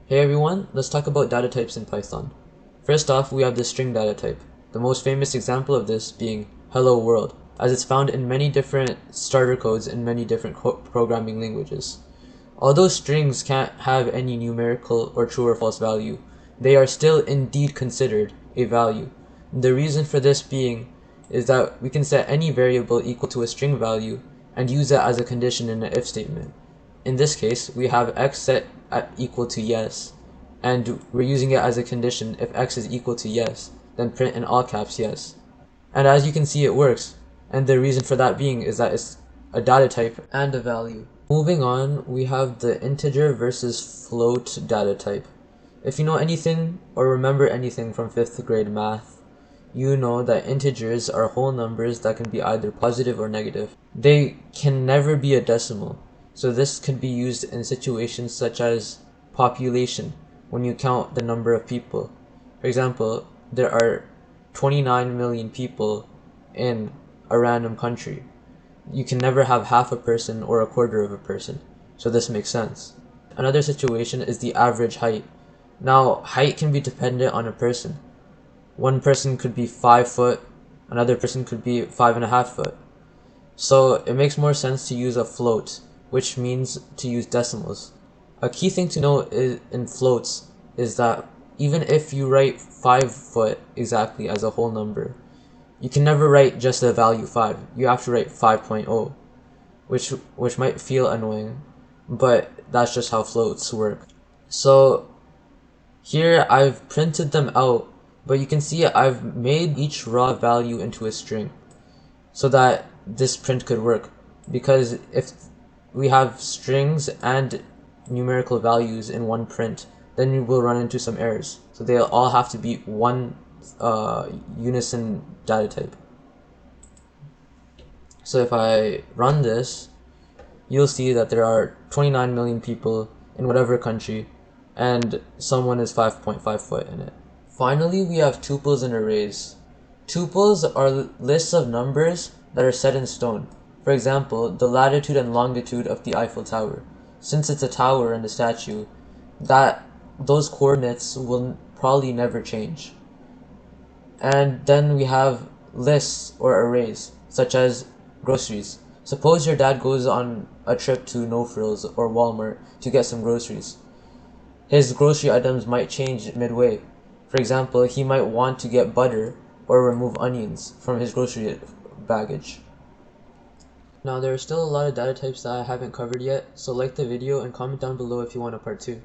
Hey everyone, let's talk about data types in Python. First off, we have the string data type, the most famous example of this being hello world, as it's found in many different starter codes in many different programming languages. Although strings can't have any numerical or true or false value, they are still indeed considered a value. The reason for this being is that we can set any variable equal to a string value and use it as a condition in an if statement. In this case, we have x set at equal to yes, and we're using it as a condition. If x is equal to yes, then print in all caps yes. And as you can see, it works, and the reason for that being is that it's a data type and a value. Moving on, we have the integer versus float data type. If you know anything or remember anything from 5th grade math, you know that integers are whole numbers that can be either positive or negative. They can never be a decimal. So this could be used in situations such as population, when you count the number of people. For example, there are 29 million people in a random country. You can never have half a person or a quarter of a person, so this makes sense. Another situation is the average height. Now, height can be dependent on a person. One person could be 5 foot, another person could be 5.5 foot. So it makes more sense to use a float, which means to use decimals. A key thing to know in floats is that even if you write 5 foot exactly as a whole number, you can never write just the value 5. You have to write 5.0, which might feel annoying, but that's just how floats work. So here I've printed them out, but you can see I've made each raw value into a string so that this print could work, because if we have strings and numerical values in one print, then we will run into some errors. So they'll all have to be one unison data type. So if I run this, you'll see that there are 29 million people in whatever country, and someone is 5.5 foot in it. Finally, we have tuples and arrays. Tuples are lists of numbers that are set in stone. For example, the latitude and longitude of the Eiffel Tower. Since it's a tower and a statue, those coordinates will probably never change. And then we have lists or arrays, such as groceries. Suppose your dad goes on a trip to No Frills or Walmart to get some groceries. His grocery items might change midway. For example, he might want to get butter or remove onions from his grocery baggage. Now there are still a lot of data types that I haven't covered yet, so like the video and comment down below if you want a part 2.